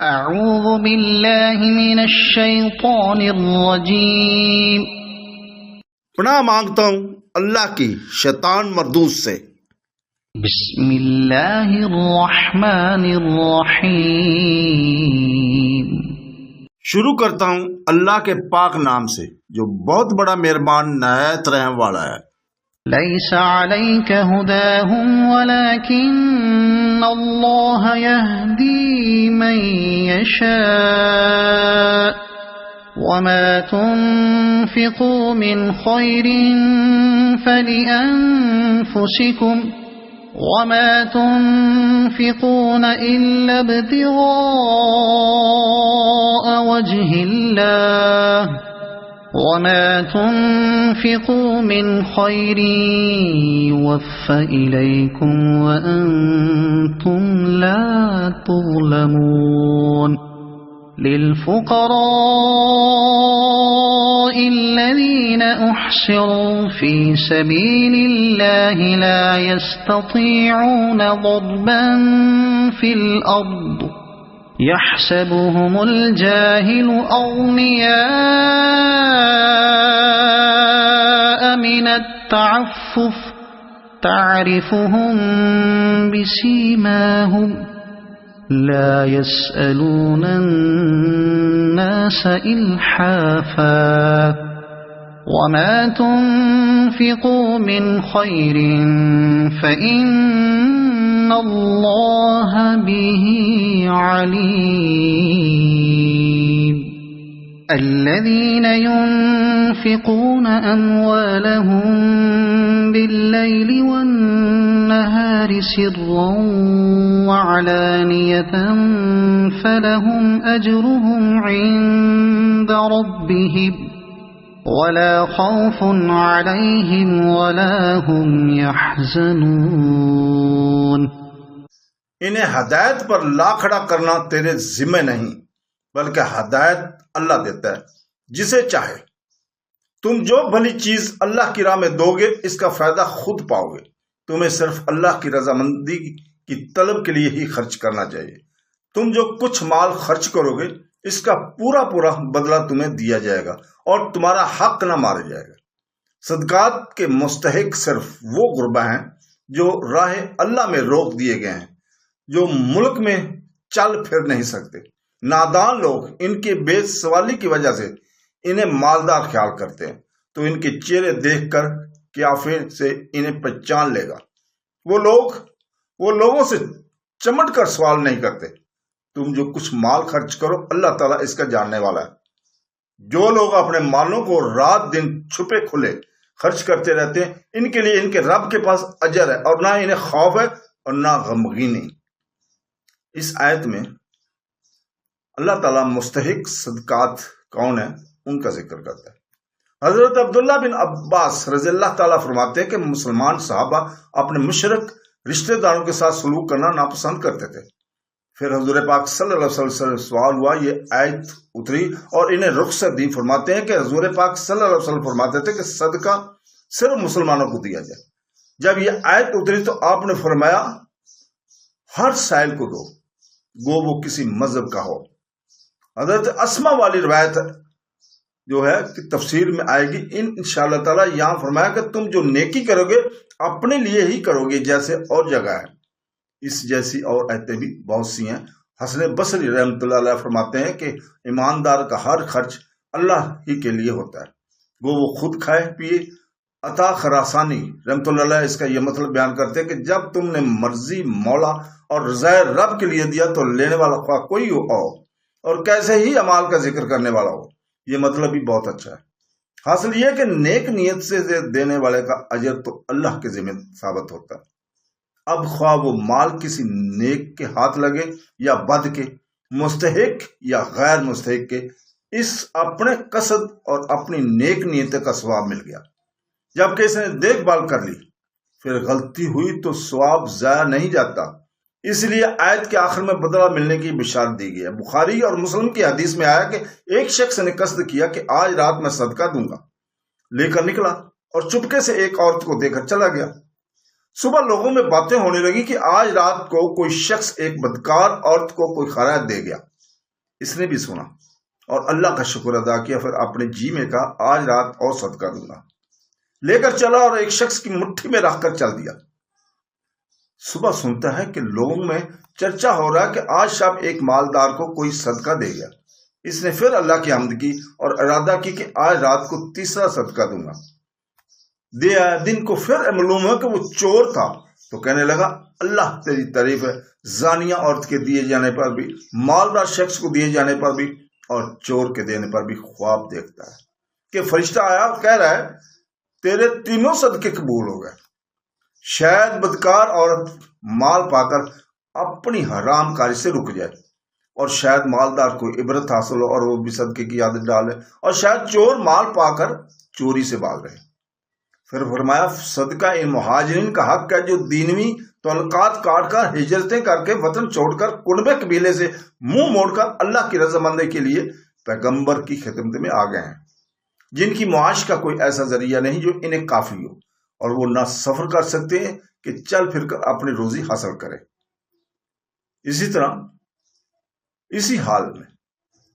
اعوذ باللہ من الشیطان الرجیم۔ پناہ مانگتا ہوں اللہ کی شیطان مردود سے۔ بسم اللہ الرحمن الرحیم۔ شروع کرتا ہوں اللہ کے پاک نام سے جو بہت بڑا مہربان نہایت رحم والا ہے۔ لیس علیک ھداھم ولکن اللہ یہدی من یشاء وما تنفقوا من خیر فلأنفسکم وما تنفقون الا ابتغاء وجہ اللہ وما تنفقوا من خیر یوفى إلیکم وأنتم لا تظلمون۔ للفقراء الذين احصروا في سبيل الله لا يستطيعون ضربا في الأرض يحسبهم الجاهل أغنياء من التعفف تعرفهم بسيماهم لا يسألون الناس إلحافا وما تنفقوا من خير فإن الله به عليم۔ الذين ينفقون أموالهم بالليل والنهار سرا وعلانية فلهم أجرهم عند ربهم ولا خوف عليهم ولا هم يحزنون۔ انہیں ہدایت پر لا کھڑا کرنا تیرے ذمہ نہیں بلکہ ہدایت اللہ دیتا ہے جسے چاہے۔ تم جو بھلی چیز اللہ کی راہ میں دو گے اس کا فائدہ خود پاؤ گے۔ تمہیں صرف اللہ کی رضامندی کی طلب کے لیے ہی خرچ کرنا چاہیے۔ تم جو کچھ مال خرچ کرو گے اس کا پورا بدلہ تمہیں دیا جائے گا اور تمہارا حق نہ مارا جائے گا۔ صدقات کے مستحق صرف وہ غربا ہیں جو راہ اللہ میں روک دیے گئے ہیں، جو ملک میں چل پھر نہیں سکتے۔ نادان لوگ ان کے بے سوالی کی وجہ سے انہیں مالدار خیال کرتے ہیں تو ان کے چہرے دیکھ کر قیافے سے انہیں پہچان لے گا۔ وہ لوگوں سے چمٹ کر سوال نہیں کرتے۔ تم جو کچھ مال خرچ کرو اللہ تعالیٰ اس کا جاننے والا ہے۔ جو لوگ اپنے مالوں کو رات دن چھپے کھلے خرچ کرتے رہتے ہیں ان کے لیے ان کے رب کے پاس اجر ہے اور نہ انہیں خوف ہے اور نہ غمگینی۔ اس آیت میں اللہ تعالیٰ مستحق صدقات کون ہیں ان کا ذکر کرتا ہے۔ حضرت عبداللہ بن عباس رضی اللہ تعالیٰ فرماتے ہیں کہ مسلمان صحابہ اپنے مشرک رشتہ داروں کے ساتھ سلوک کرنا ناپسند کرتے تھے۔ پھر حضور پاک صلی اللہ علیہ وسلم سے سوال ہوا، یہ آیت اتری اور انہیں رخصت دی۔ فرماتے ہیں کہ حضور پاک صلی اللہ علیہ وسلم فرماتے تھے کہ صدقہ صرف مسلمانوں کو دیا جائے۔ جب یہ آیت اتری تو آپ نے فرمایا ہر سائل کو دو، گو وہ کسی مذہب کا ہو۔ حضرت اسما والی روایت جو ہے کہ تفسیر میں آئے گی انشاءاللہ تعالیٰ، یہاں فرمایا کہ تم جو نیکی کرو گے اپنے لیے ہی کرو گے جیسے اور جگہ ہے۔ اس جیسی اور آیتیں بھی بہت سی ہیں۔ حسن بصری رحمۃ اللہ علیہ فرماتے ہیں کہ ایماندار کا ہر خرچ اللہ ہی کے لیے ہوتا ہے، وہ خود کھائے پیے۔ عطا خراسانی رحمۃ اللہ علیہ اس کا یہ مطلب بیان کرتے ہیں کہ جب تم نے مرضی مولا اور رضائے رب کے لیے دیا تو لینے والا خواہ کوئی ہو اور کیسے ہی اعمال کا ذکر کرنے والا ہو، یہ مطلب بھی بہت اچھا ہے۔ حاصل یہ کہ نیک نیت سے دینے والے کا اجر تو اللہ کے ذمہ ثابت ہوتا ہے۔ اب خواہ وہ مال کسی نیک کے ہاتھ لگے یا بد کے، مستحق یا غیر مستحق کے، اس اپنے قصد اور اپنی نیک نیت کا ثواب مل گیا۔ جبکہ اس نے دیکھ بھال کر لی پھر غلطی ہوئی تو ثواب ضائع نہیں جاتا۔ اس لیے آیت کے آخر میں بدلہ ملنے کی بشارت دی گئی ہے۔ بخاری اور مسلم کی حدیث میں آیا کہ ایک شخص نے قصد کیا کہ آج رات میں صدقہ دوں گا، لے کر نکلا اور چپکے سے ایک عورت کو دے کر چلا گیا۔ صبح لوگوں میں باتیں ہونے لگی کہ آج رات کو کوئی شخص ایک بدکار عورت کو کوئی خیرات دے گیا۔ اس نے بھی سنا اور اللہ کا شکر ادا کیا، پھر اپنے جی میں کہا آج رات اور صدقہ دوں گا، لے کر چلا اور ایک شخص کی مٹھی میں رکھ کر چل دیا۔ صبح سنتا ہے کہ لوگوں میں چرچا ہو رہا کہ آج شام ایک مالدار کو کوئی صدقہ دے گیا۔ اس نے پھر اللہ کی حمد کی اور ارادہ کی کہ آج رات کو تیسرا صدقہ دوں گا۔ دن کو پھر معلوم ہوا کہ وہ چور تھا، تو کہنے لگا اللہ تیری تعریف ہے، زانیہ عورت کے دیے جانے پر بھی، مالدار شخص کو دیے جانے پر بھی اور چور کے دینے پر بھی خواب دیکھتا ہے کہ فرشتہ آیا اور کہہ رہا ہے تیرے تینوں صدقے قبول ہو گئے۔ شاید بدکار عورت مال پا کر اپنی حرام کاری سے رک جائے، اور شاید مالدار کو عبرت حاصل ہو اور وہ بھی صدقے کی عادت ڈالے، اور شاید چور مال پا کر چوری سے باز رہے۔ پھر فرمایا صدقہ ان مہاجرین کا حق ہے جو دینوی تعلقات کاٹ کر، ہجرتیں کر کے، وطن چھوڑ کر، کنبے قبیلے سے منہ موڑ کر اللہ کی رضامندی کے لیے پیغمبر کی خدمت میں آ گئے ہیں، جن کی معاش کا کوئی ایسا ذریعہ نہیں جو انہیں کافی ہو، اور وہ نہ سفر کر سکتے ہیں کہ چل پھر کر اپنی روزی حاصل کرے۔ اسی طرح اسی حال میں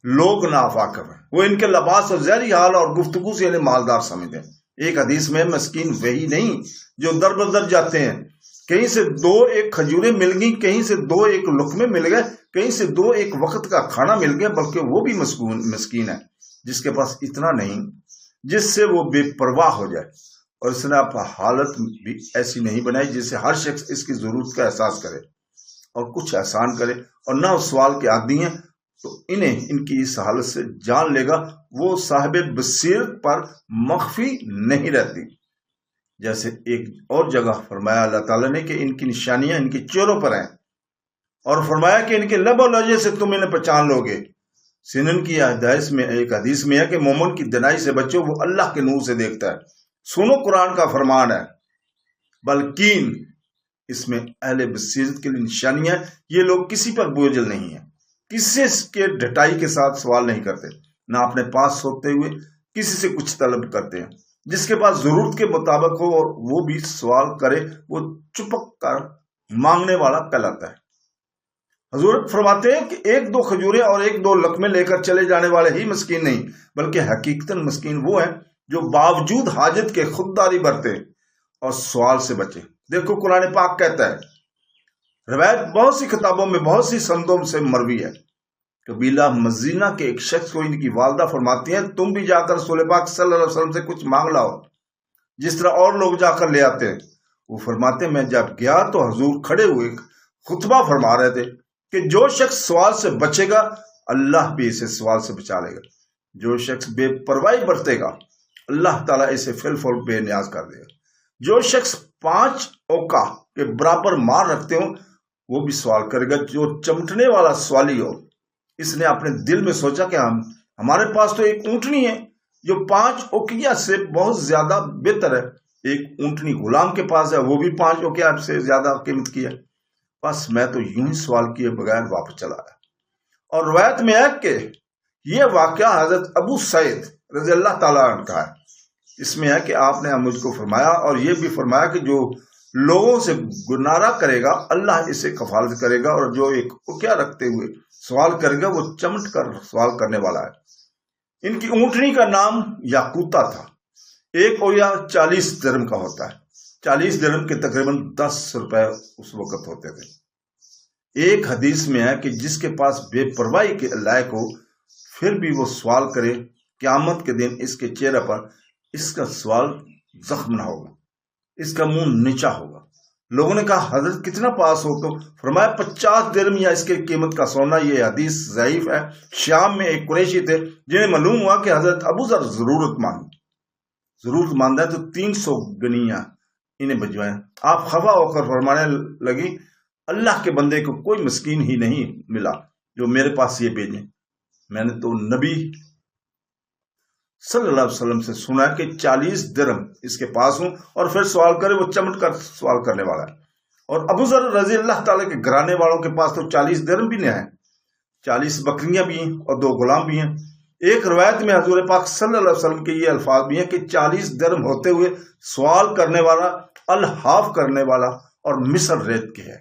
لوگ ناواقف ہیں، وہ ان کے لباس اور ظاہری حال اور گفتگو سے انہیں مالدار سمجھتے ہیں۔ ایک حدیث میں مسکین وہی نہیں جو در بدر جاتے ہیں، کہیں سے 2-1 کھجوریں مل گئیں، کہیں سے 2-1 لقمے مل گئے، کہیں سے 2-1 وقت کا کھانا مل گیا، بلکہ وہ بھی مسکین ہے جس کے پاس اتنا نہیں جس سے وہ بے پرواہ ہو جائے، اور اس نے اپنا حالت بھی ایسی نہیں بنائی جس سے ہر شخص اس کی ضرورت کا احساس کرے اور کچھ احسان کرے، اور نہ اس سوال کے عادی ہیں تو انہیں ان کی اس حالت سے جان لے گا وہ صاحب بصیرت پر مخفی نہیں رہتی۔ جیسے ایک اور جگہ فرمایا اللہ تعالیٰ نے کہ ان کی نشانیاں ان کے چہروں پر ہیں، اور فرمایا کہ ان کے لب و لہجے سے تم انہیں پہچان لو گے۔ سنن کی ہدایت میں ایک حدیث میں ہے کہ مومن کی دنائی سے بچو، وہ اللہ کے نور سے دیکھتا ہے۔ سنو قرآن کا فرمان ہے، بلکین اس میں اہل بصیرت کے لیے نشانیاں، یہ لوگ کسی پر بوجھل نہیں ہیں، کسی کے ڈٹائی کے ساتھ سوال نہیں کرتے، نہ اپنے پاس سوتے ہوئے کسی سے کچھ طلب کرتے ہیں۔ جس کے پاس ضرورت کے مطابق ہو اور وہ بھی سوال کرے، وہ چپک کر مانگنے والا کہلاتا ہے۔ حضور فرماتے ہیں کہ 1-2 کھجوریں اور 1-2 لقمے لے کر چلے جانے والے ہی مسکین نہیں، بلکہ حقیقتاً مسکین وہ ہیں جو باوجود حاجت کے خودداری برتے اور سوال سے بچے۔ دیکھو قرآن پاک کہتا ہے، روایت بہت سی کتابوں میں بہت سی سندوں سے مروی ہے، قبیلہ مزینہ کے ایک شخص کو ان کی والدہ فرماتی ہیں تم بھی جا کر رسول پاک صلی اللہ علیہ وسلم سے کچھ مانگ لاؤ جس طرح اور لوگ جا کر لے آتے ہیں۔ وہ فرماتے ہیں میں جب گیا تو حضور کھڑے ہوئے خطبہ فرما رہے تھے کہ جو شخص سوال سے بچے گا اللہ بھی اسے سوال سے بچا لے گا، جو شخص بے پرواہی برتے گا اللہ تعالیٰ اسے فی الفور بے نیاز کر دے گا، جو شخص 5 اوقا کے برابر مال رکھتے ہوں وہ بھی سوال کرے گا، جو چمٹنے والا سوالی ہو۔ اس نے اپنے دل میں سوچا کہ ہمارے پاس تو ایک اونٹنی ہے جو 5 اوقیہ سے بہت زیادہ بہتر ہے، ایک اونٹنی غلام کے پاس ہے وہ بھی 5 اوقیہ سے زیادہ قیمت کی ہے، بس میں تو یوں ہی سوال کیے بغیر واپس چلا آیا۔ اور روایت میں ہے کہ یہ واقعہ حضرت ابو سعید رضی اللہ تعالیٰ عنہ کا ہے۔ اس میں ہے کہ آپ نے مجھ کو فرمایا اور یہ بھی فرمایا کہ جو لوگوں سے گنارہ کرے گا اللہ اسے کفالت کرے گا، اور جو ایک اوقیہ رکھتے ہوئے سوال کرے گا وہ چمٹ کر سوال کرنے والا ہے۔ ان کی اونٹنی کا نام یاقوتا تھا۔ ایک اوقیہ 40 درہم کا ہوتا ہے، 40 درہم کے تقریباً 10 روپے اس وقت ہوتے تھے۔ ایک حدیث میں ہے کہ جس کے پاس بے پرواہی کے لائق ہو پھر بھی وہ سوال کرے، قیامت کے دن اس کے چہرے پر اس کا سوال زخم نہ ہوگا، اس کا منہ نیچا ہوگا۔ لوگوں نے کہا حضرت کتنا پاس ہو؟ تو فرمایا 50 درہم یا اس کے قیمت کا سونا۔ یہ حدیث ضعیف ہے۔ شام میں ایک قریشی تھے جنہیں معلوم ہوا کہ حضرت ابو ذر ضرورت مند ہے تو 300 گنیاں انہیں بھجوائیں۔ آپ خفا ہو کر فرمانے لگی اللہ کے بندے کو کوئی مسکین ہی نہیں ملا جو میرے پاس یہ بھیجیں، میں نے تو نبی صلی اللہ علیہ وسلم سے سنا ہے کہ 40 درہم اس کے پاس ہوں اور پھر سوال کرے، وہ چمٹ کر سوال کرنے والا ہے۔ اور ابو ذر رضی اللہ تعالیٰ کے گھرانے والوں کے پاس تو 40 درہم بھی نہیں ہیں، 40 بکریاں بھی ہیں اور 2 غلام بھی ہیں۔ ایک روایت میں حضور پاک صلی اللہ علیہ وسلم کے یہ الفاظ بھی ہیں کہ 40 درہم ہوتے ہوئے سوال کرنے والا الحاف کرنے والا اور مصر ریت کے ہے۔